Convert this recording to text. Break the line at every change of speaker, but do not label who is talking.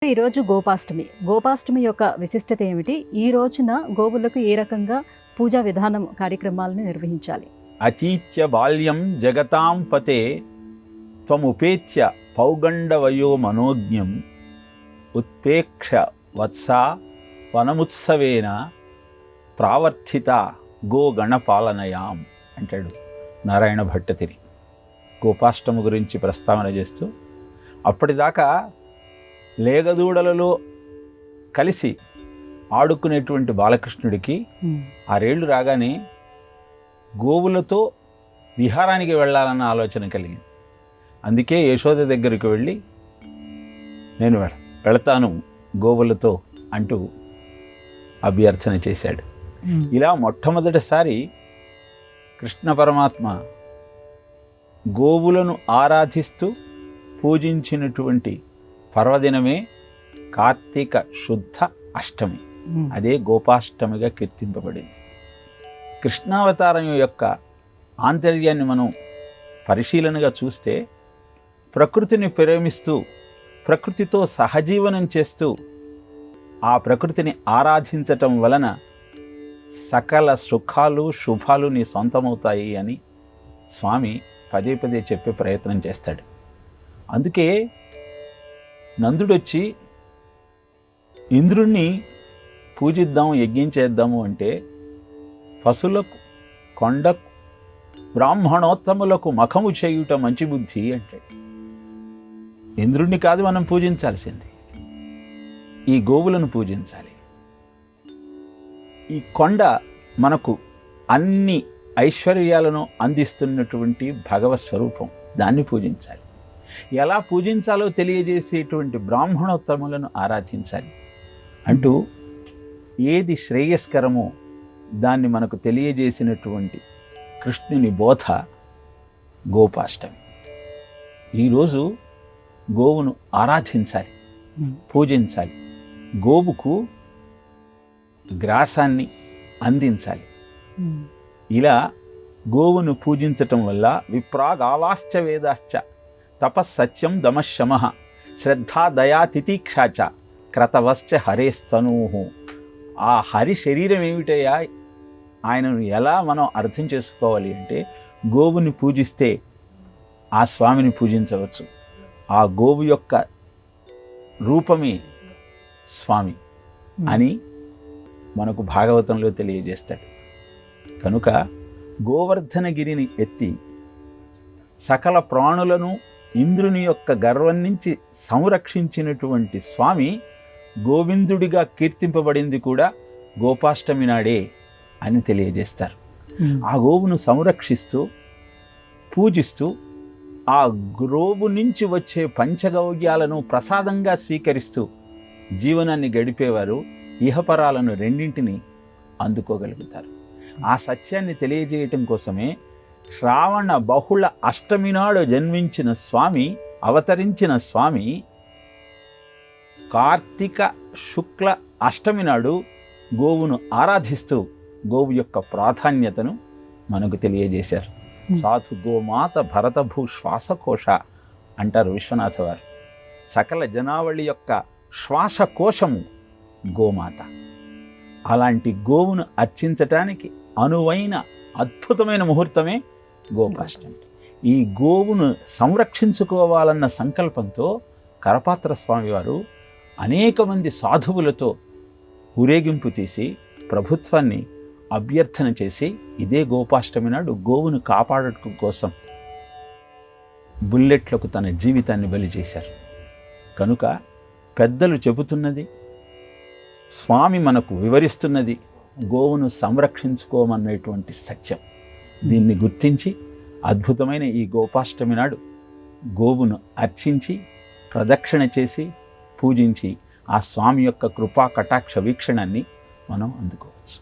ఈరోజు గోపాష్టమి. గోపాష్టమి యొక్క విశిష్టత ఏమిటి? ఈ రోజున గోవులకు ఏ రకంగా పూజా విధానం కార్యక్రమాలను నిర్వహించాలి?
అతీత్య బాల్యం జగతాం పతే త్వముపేత్య పౌగండవయో మనోజ్ఞం ఉత్పేక్ష వత్సా వనముత్సవేన ప్రావర్తిత గోగణపాలనయాం అంటాడు నారాయణ భట్టతిరి. గోపాష్టమి గురించి ప్రస్తావన చేస్తూ అప్పటిదాకా లేగదూడలలో కలిసి ఆడుకునేటువంటి బాలకృష్ణుడికి 6 ఏళ్ళు రాగానే గోవులతో విహారానికి వెళ్ళాలన్న ఆలోచన కలిగింది. అందుకే యశోద దగ్గరికి వెళ్ళి నేను వెళతాను గోవులతో అంటూ అభ్యర్థన చేశాడు. ఇలా మొట్టమొదటిసారి కృష్ణ పరమాత్మ గోవులను ఆరాధిస్తూ పూజించినటువంటి పర్వదినమే కార్తీక శుద్ధ అష్టమి. అదే గోపాష్టమిగా కీర్తింపబడింది. కృష్ణావతారం యొక్క ఆంతర్యాన్ని మనం పరిశీలనగా చూస్తే ప్రకృతిని ప్రేమిస్తూ ప్రకృతితో సహజీవనం చేస్తూ ఆ ప్రకృతిని ఆరాధించటం వలన సకల సుఖాలు శుభాలు నీ సొంతమవుతాయి అని స్వామి పదే పదే చెప్పే ప్రయత్నం చేస్తాడు. అందుకే నందుడొచ్చి ఇంద్రుణ్ణి పూజిద్దాము యజ్ఞం చేద్దాము అంటే పశులకు కొండకు బ్రాహ్మణోత్తములకు మఖము చేయుట మంచి బుద్ధి అంటే ఇంద్రుణ్ణి కాదు మనం పూజించాల్సింది, ఈ గోవులను పూజించాలి. ఈ కొండ మనకు అన్ని ఐశ్వర్యాలను అందిస్తున్నటువంటి భగవత్ స్వరూపం, దాన్ని పూజించాలి. ఎలా పూజించాలో తెలియజేసేటువంటి బ్రాహ్మణోత్తములను ఆరాధించాలి అంటూ ఏది శ్రేయస్కరమో దాన్ని మనకు తెలియజేసినటువంటి కృష్ణుని బోధ గోపాష్టమి. ఈరోజు గోవును ఆరాధించాలి, పూజించాలి. గోవుకు గ్రాసాన్ని అందించాలి. ఇలా గోవును పూజించటం వల్ల విప్రాగావాశ్చ వేదాశ్చ తపస్సత్యం దమశమః శ్రద్ధా దయా తితిక్షాచ క్రతవశ్చ హరేస్తనూహు. ఆ హరి శరీరం ఏమిటయ్యా, ఆయనను ఎలా మనం అర్థం చేసుకోవాలి అంటే గోవుని పూజిస్తే ఆ స్వామిని పూజించవచ్చు. ఆ గోవు యొక్క రూపమే స్వామి అని మనకు భాగవతంలో తెలియజేస్తాడు. కనుక గోవర్ధనగిరిని ఎత్తి సకల ప్రాణులను ఇంద్రుని యొక్క గర్వం నుంచి సంరక్షించినటువంటి స్వామి గోవిందుడిగా కీర్తింపబడింది కూడా గోపాష్టమి నాడే అని తెలియజేస్తారు. ఆ గోవును సంరక్షిస్తూ పూజిస్తూ ఆ గోవు నుంచి వచ్చే పంచగవ్యాలను ప్రసాదంగా స్వీకరిస్తూ జీవనాన్ని గడిపేవారు ఇహపరాలను రెండింటిని అందుకోగలుగుతారు. ఆ సత్యాన్ని తెలియజేయటం కోసమే శ్రావణ బహుళ అష్టమి నాడు జన్మించిన స్వామి, అవతరించిన స్వామి కార్తీక శుక్ల అష్టమి నాడు గోవును ఆరాధిస్తూ గోవు యొక్క ప్రాధాన్యతను మనకు తెలియజేశారు. సాధు గోమాత భరతభూ శ్వాసకోశ అంటారు విశ్వనాథ వారు. సకల జనావళి యొక్క శ్వాసకోశము గోమాత. అలాంటి గోవును అర్చించటానికి అనువైన అద్భుతమైన ముహూర్తమే గోపాష్టమి. ఈ గోవును సంరక్షించుకోవాలన్న సంకల్పంతో కరపాత్ర స్వామివారు అనేక మంది సాధువులతో ఊరేగింపు తీసి ప్రభుత్వాన్ని అభ్యర్థన చేసి ఇదే గోపాష్టమి నాడు గోవును కాపాడటం కోసం బుల్లెట్లకు తన జీవితాన్ని బలి చేశారు. కనుక పెద్దలు చెబుతున్నది, స్వామి మనకు వివరిస్తున్నది గోవును సంరక్షించుకోమనేటువంటి సత్యం. దీన్ని గుర్తించి అద్భుతమైన ఈ గోపాష్టమి నాడు గోవును అర్చించి ప్రదక్షిణ చేసి పూజించి ఆ స్వామి యొక్క కృపా కటాక్ష వీక్షణాన్ని మనం అందుకోవచ్చు.